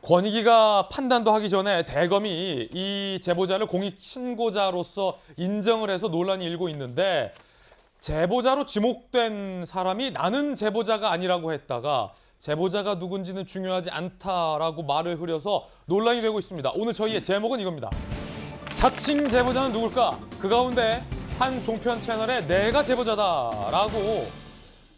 권익위가 판단도 하기 전에 대검이 이 제보자를 공익신고자로서 인정을 해서 논란이 일고 있는데 제보자로 지목된 사람이 나는 제보자가 아니라고 했다가 제보자가 누군지는 중요하지 않다라고 말을 흐려서 논란이 되고 있습니다. 오늘 저희의 제목은 이겁니다. 자칭 제보자는 누굴까? 그 가운데 한 종편 채널에 내가 제보자다라고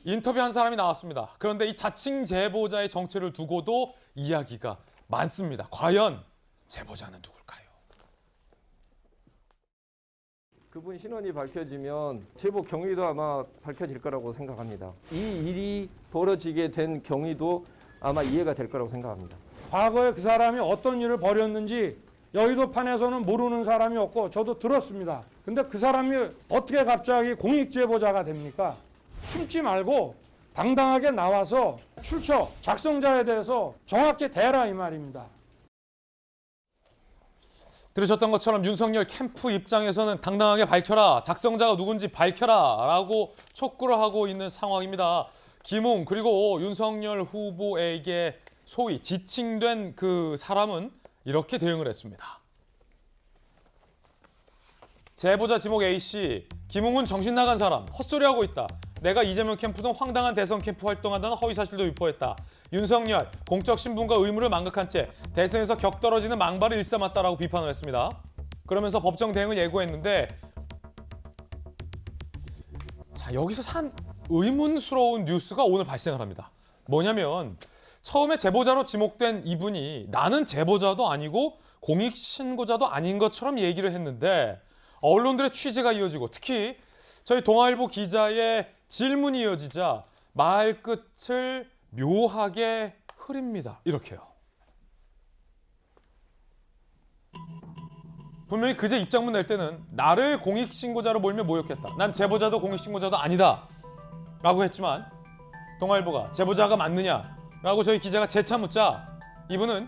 인터뷰한 사람이 나왔습니다. 그런데 이 자칭 제보자의 정체를 두고도 이야기가 많습니다. 과연 제보자는 누굴까요? 그분 신원이 밝혀지면 제보 경위도 아마 밝혀질 거라고 생각합니다. 이 일이 벌어지게 된 경위도 아마 이해가 될 거라고 생각합니다. 과거에 그 사람이 어떤 일을 벌였는지 여의도판에서는 모르는 사람이 없고 저도 들었습니다. 근데 그 사람이 어떻게 갑자기 공익제보자가 됩니까? 숨지 말고 당당하게 나와서 출처, 작성자에 대해서 정확히 대라 이 말입니다. 들으셨던 것처럼 윤석열 캠프 입장에서는 당당하게 밝혀라, 작성자가 누군지 밝혀라 라고 촉구를 하고 있는 상황입니다. 김웅 그리고 윤석열 후보에게 소위 지칭된 그 사람은 이렇게 대응을 했습니다. 제보자 지목 A씨, 김웅은 정신 나간 사람, 헛소리하고 있다. 내가 이재명 캠프 등 황당한 대선 캠프 활동한다는 허위사실도 유포했다. 윤석열, 공적 신분과 의무를 망각한 채 대선에서 격떨어지는 망발을 일삼았다라고 비판을 했습니다. 그러면서 법정 대응을 예고했는데 자, 여기서 한 의문스러운 뉴스가 오늘 발생을 합니다. 뭐냐면 처음에 제보자로 지목된 이분이 나는 제보자도 아니고 공익신고자도 아닌 것처럼 얘기를 했는데 언론들의 취재가 이어지고 특히 저희 동아일보 기자의 질문이 이어지자 말끝을 묘하게 흐립니다. 이렇게요. 분명히 그제 입장문 낼 때는 나를 공익신고자로 몰며 모욕했다. 난 제보자도 공익신고자도 아니다. 라고 했지만 동아일보가 제보자가 맞느냐? 라고 저희 기자가 재차 묻자 이분은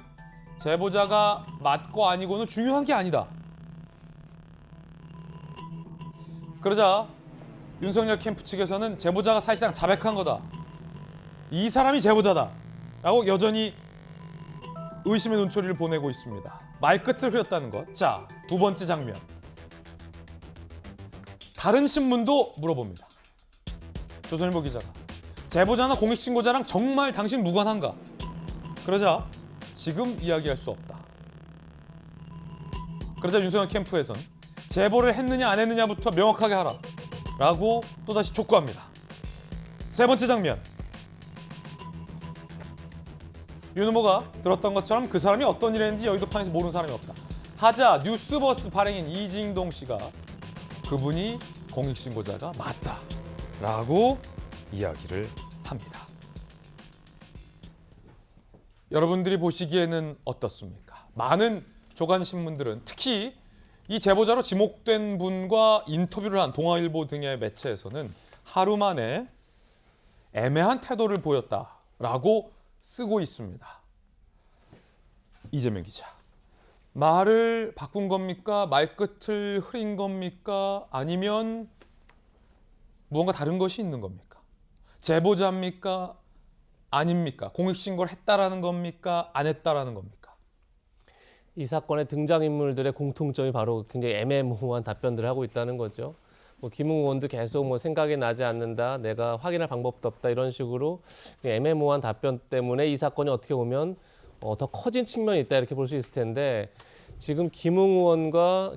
제보자가 맞고 아니고는 중요한 게 아니다. 그러자 윤석열 캠프 측에서는 제보자가 사실상 자백한 거다. 이 사람이 제보자다. 라고 여전히 의심의 눈초리를 보내고 있습니다. 말끝을 흐렸다는 것. 자, 두 번째 장면. 다른 신문도 물어봅니다. 조선일보 기자가. 제보자나 공익신고자랑 정말 당신 무관한가? 그러자 지금 이야기할 수 없다. 그러자 윤석열 캠프에선 제보를 했느냐 안 했느냐부터 명확하게 하라. 라고 또다시 촉구합니다. 세 번째 장면. 윤 후보가 들었던 것처럼 그 사람이 어떤 일을 했는지 여의도판에서 모르는 사람이 없다. 하자 뉴스버스 발행인 이징동 씨가 그분이 공익신고자가 맞다. 라고 이야기를 합니다. 여러분들이 보시기에는 어떻습니까? 많은 조간신문들은 특히 이 제보자로 지목된 분과 인터뷰를 한 동아일보 등의 매체에서는 하루 만에 애매한 태도를 보였다라고 쓰고 있습니다. 이재명 기자. 말을 바꾼 겁니까? 말끝을 흐린 겁니까? 아니면 무언가 다른 것이 있는 겁니까? 제보자입니까? 아닙니까? 공익신고를 했다라는 겁니까? 안 했다라는 겁니까? 이 사건의 등장인물들의 공통점이 바로 굉장히 애매모호한 답변들을 하고 있다는 거죠. 김웅 의원도 계속 생각이 나지 않는다, 내가 확인할 방법도 없다 이런 식으로 애매모호한 답변 때문에 이 사건이 어떻게 보면 더 커진 측면이 있다 이렇게 볼 수 있을 텐데 지금 김웅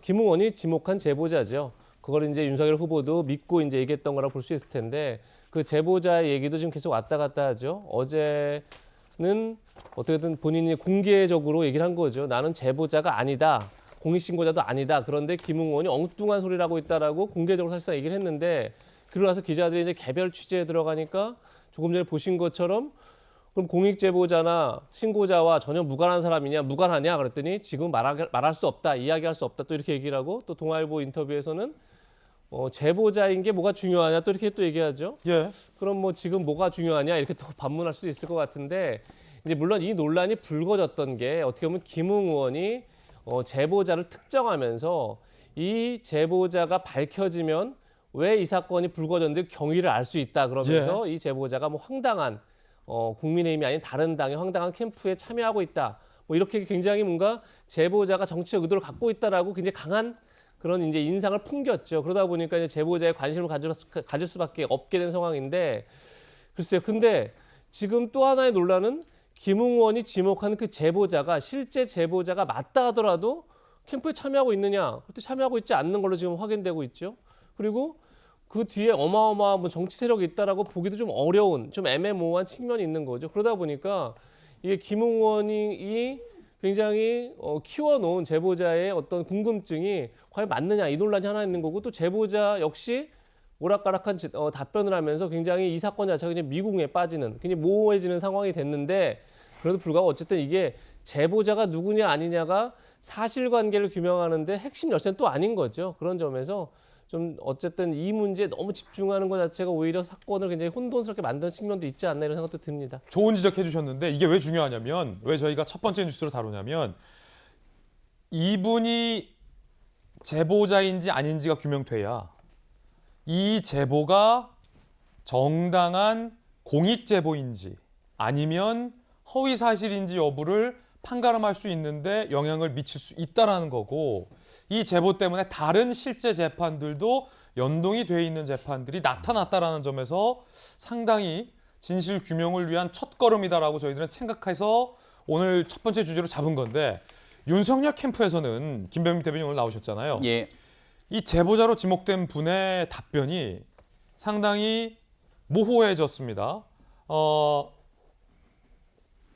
의원이 지목한 제보자죠. 그걸 이제 윤석열 후보도 믿고 이제 얘기했던 거라 볼 수 있을 텐데 그 제보자의 얘기도 지금 계속 왔다 갔다 하죠. 어제는 어떻게든 본인이 공개적으로 얘기를 한 거죠. 나는 제보자가 아니다. 공익신고자도 아니다. 그런데 김웅 의원이 엉뚱한 소리를 하고 있다라고 공개적으로 사실상 얘기를 했는데 그러고 나서 기자들이 이제 개별 취재에 들어가니까 조금 전에 보신 것처럼 그럼 공익제보자나 신고자와 전혀 무관한 사람이냐, 무관하냐 그랬더니 지금 말할 수 없다, 이야기할 수 없다 또 이렇게 얘기를 하고 또 동아일보 인터뷰에서는 제보자인 게 뭐가 중요하냐 또 이렇게 또 얘기하죠. 예. 그럼 지금 뭐가 중요하냐 이렇게 또 반문할 수도 있을 것 같은데 이제 물론 이 논란이 불거졌던 게 어떻게 보면 김웅 의원이 제보자를 특정하면서 이 제보자가 밝혀지면 왜 이 사건이 불거졌는지 경위를 알 수 있다 그러면서 이 제보자가 황당한 국민의힘이 아닌 다른 당의 황당한 캠프에 참여하고 있다. 뭐 이렇게 굉장히 뭔가 제보자가 정치적 의도를 갖고 있다라고 굉장히 강한 그런 이제 인상을 풍겼죠. 그러다 보니까 이제 제보자의 관심을 가질 수밖에 없게 된 상황인데 글쎄요. 근데 지금 또 하나의 논란은 김웅원이 지목한 그 제보자가 실제 제보자가 맞다 하더라도 캠프에 참여하고 있느냐? 그때 참여하고 있지 않는 걸로 지금 확인되고 있죠. 그리고 그 뒤에 어마어마한 뭐 정치 세력이 있다라고 보기도 좀 어려운, 좀 애매모호한 측면이 있는 거죠. 그러다 보니까 이게 김웅원이 굉장히 키워놓은 제보자의 어떤 궁금증이 과연 맞느냐 이 논란이 하나 있는 거고 또 제보자 역시 오락가락한 답변을 하면서 굉장히 이 사건 자체가 그냥 미궁에 빠지는 굉장히 모호해지는 상황이 됐는데 그래도 불구하고 어쨌든 이게 제보자가 누구냐 아니냐가 사실관계를 규명하는데 핵심 열쇠는 또 아닌 거죠. 그런 점에서 좀 어쨌든 이 문제에 너무 집중하는 것 자체가 오히려 사건을 굉장히 혼돈스럽게 만드는 측면도 있지 않나 이런 생각도 듭니다. 좋은 지적해 주셨는데 이게 왜 중요하냐면 왜 저희가 첫 번째 뉴스로 다루냐면 이분이 제보자인지 아닌지가 규명돼야 이 제보가 정당한 공익 제보인지 아니면 허위 사실인지 여부를 판가름할 수 있는데 영향을 미칠 수 있다라는 거고 이 제보 때문에 다른 실제 재판들도 연동이 돼 있는 재판들이 나타났다라는 점에서 상당히 진실 규명을 위한 첫걸음이다라고 저희들은 생각해서 오늘 첫 번째 주제로 잡은 건데 윤석열 캠프에서는 김병민 대변인 오늘 나오셨잖아요. 예. 이 제보자로 지목된 분의 답변이 상당히 모호해졌습니다.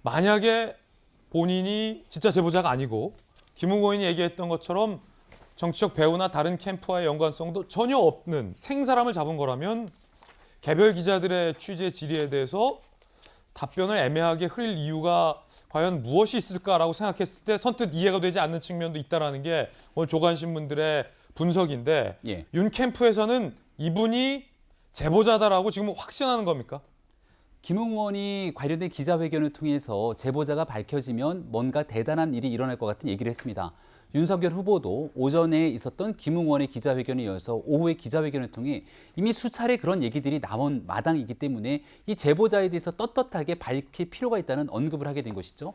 만약에 본인이 진짜 제보자가 아니고 김웅원이 얘기했던 것처럼 정치적 배후나 다른 캠프와의 연관성도 전혀 없는 생사람을 잡은 거라면 개별 기자들의 취재 질의에 대해서 답변을 애매하게 흐릴 이유가 과연 무엇이 있을까라고 생각했을 때 선뜻 이해가 되지 않는 측면도 있다는 게 오늘 조간신문들의 분석인데 예. 윤 캠프에서는 이분이 제보자다라고 지금 확신하는 겁니까? 김웅원이 관련된 기자회견을 통해서 제보자가 밝혀지면 뭔가 대단한 일이 일어날 것 같은 얘기를 했습니다. 윤석열 후보도 오전에 있었던 김웅원의 기자회견에 이어서 오후의 기자회견을 통해 이미 수차례 그런 얘기들이 나온 마당이기 때문에 이 제보자에 대해서 떳떳하게 밝힐 필요가 있다는 언급을 하게 된 것이죠.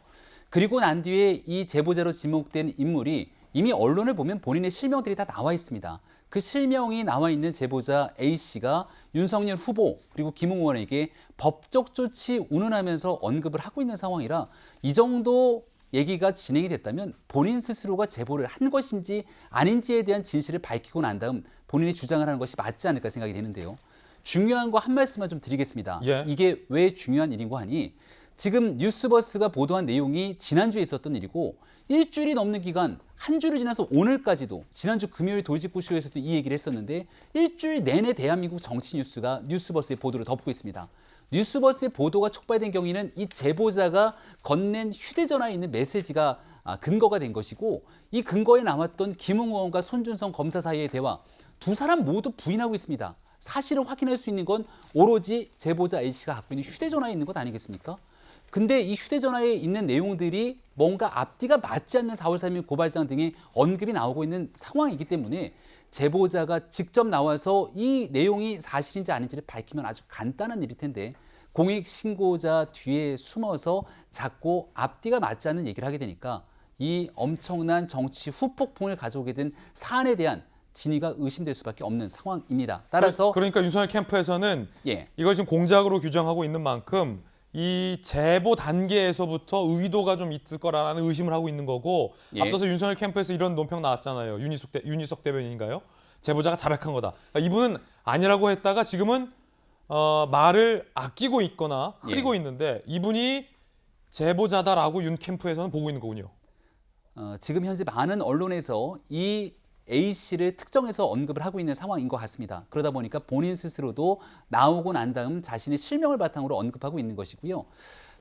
그리고 난 뒤에 이 제보자로 지목된 인물이 이미 언론을 보면 본인의 실명들이 다 나와 있습니다. 그 실명이 나와 있는 제보자 A씨가 윤석열 후보 그리고 김웅원에게 법적 조치 운운하면서 언급을 하고 있는 상황이라 이 정도 얘기가 진행이 됐다면 본인 스스로가 제보를 한 것인지 아닌지에 대한 진실을 밝히고 난 다음 본인이 주장을 하는 것이 맞지 않을까 생각이 되는데요. 중요한 거 한 말씀만 좀 드리겠습니다. 예. 이게 왜 중요한 일인고 하니 지금 뉴스버스가 보도한 내용이 지난주에 있었던 일이고 일주일이 넘는 기간 한 주를 지나서 오늘까지도 지난주 금요일 돌직구쇼에서도 이 얘기를 했었는데 일주일 내내 대한민국 정치 뉴스가 뉴스버스의 보도를 덮고 있습니다. 뉴스버스의 보도가 촉발된 경위는 이 제보자가 건넨 휴대전화에 있는 메시지가 근거가 된 것이고 이 근거에 나왔던 김웅원과 손준성 검사 사이의 대화 두 사람 모두 부인하고 있습니다. 사실을 확인할 수 있는 건 오로지 제보자 A씨가 갖고 있는 휴대전화에 있는 것 아니겠습니까? 근데 이 휴대전화에 있는 내용들이 뭔가 앞뒤가 맞지 않는 4월 3일 고발장 등의 언급이 나오고 있는 상황이기 때문에 제보자가 직접 나와서 이 내용이 사실인지 아닌지를 밝히면 아주 간단한 일일 텐데 공익신고자 뒤에 숨어서 자꾸 앞뒤가 맞지 않는 얘기를 하게 되니까 이 엄청난 정치 후폭풍을 가져오게 된 사안에 대한 진위가 의심될 수밖에 없는 상황입니다. 따라서 그러니까 윤석열 캠프에서는 예. 이걸 지금 공작으로 규정하고 있는 만큼 이 제보 단계에서부터 의도가 좀 있을 거라는 의심을 하고 있는 거고 예. 앞서서 윤석열 캠프에서 이런 논평 나왔잖아요. 윤희석 대변인인가요? 제보자가 자백한 거다. 그러니까 이분은 아니라고 했다가 지금은 말을 아끼고 있거나 흐리고 있는데 이분이 제보자다라고 윤 캠프에서는 보고 있는 거군요. 지금 현재 많은 언론에서 이 A씨를 특정해서 언급을 하고 있는 상황인 것 같습니다. 그러다 보니까 본인 스스로도 나오고 난 다음 자신의 실명을 바탕으로 언급하고 있는 것이고요.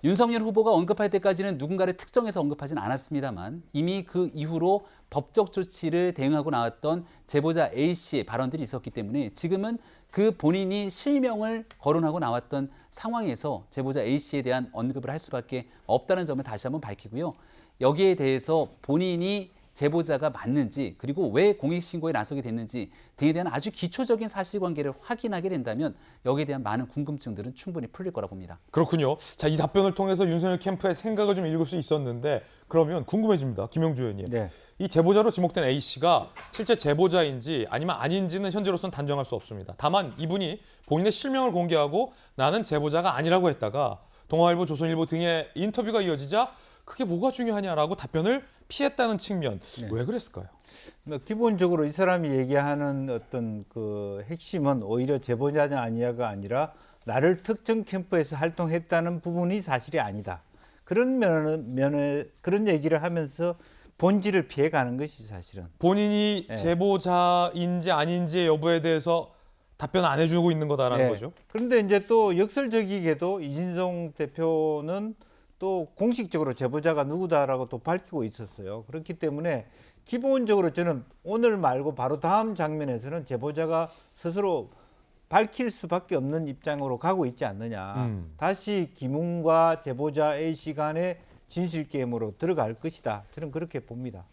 윤석열 후보가 언급할 때까지는 누군가를 특정해서 언급하진 않았습니다만 이미 그 이후로 법적 조치를 대응하고 나왔던 제보자 A씨의 발언들이 있었기 때문에 지금은 그 본인이 실명을 거론하고 나왔던 상황에서 제보자 A씨에 대한 언급을 할 수밖에 없다는 점을 다시 한번 밝히고요. 여기에 대해서 본인이 제보자가 맞는지 그리고 왜 공익신고에 나서게 됐는지 등에 대한 아주 기초적인 사실관계를 확인하게 된다면 여기에 대한 많은 궁금증들은 충분히 풀릴 거라고 봅니다. 그렇군요. 자, 이 답변을 통해서 윤석열 캠프의 생각을 좀 읽을 수 있었는데 그러면 궁금해집니다. 김영주 의원님. 네. 이 제보자로 지목된 A씨가 실제 제보자인지 아니면 아닌지는 현재로서는 단정할 수 없습니다. 다만 이분이 본인의 실명을 공개하고 나는 제보자가 아니라고 했다가 동아일보, 조선일보 등의 인터뷰가 이어지자 그게 뭐가 중요하냐라고 답변을 피했다는 측면. 네. 왜 그랬을까요? 뭐 기본적으로 이 사람이 얘기하는 어떤 그 핵심은 오히려 제보자냐 아니냐가 아니라 나를 특정 캠프에서 활동했다는 부분이 사실이 아니다. 그런 면에 그런 얘기를 하면서 본질을 피해가는 것이 사실은. 본인이 네. 제보자인지 아닌지의 여부에 대해서 답변 안 해주고 있는 거다라는 네. 거죠. 그런데 이제 또 역설적이게도 이진성 대표는 또 공식적으로 제보자가 누구다라고 또 밝히고 있었어요. 그렇기 때문에 기본적으로 저는 오늘 말고 바로 다음 장면에서는 제보자가 스스로 밝힐 수밖에 없는 입장으로 가고 있지 않느냐. 다시 김웅과 제보자 A씨 간의 진실 게임으로 들어갈 것이다. 저는 그렇게 봅니다.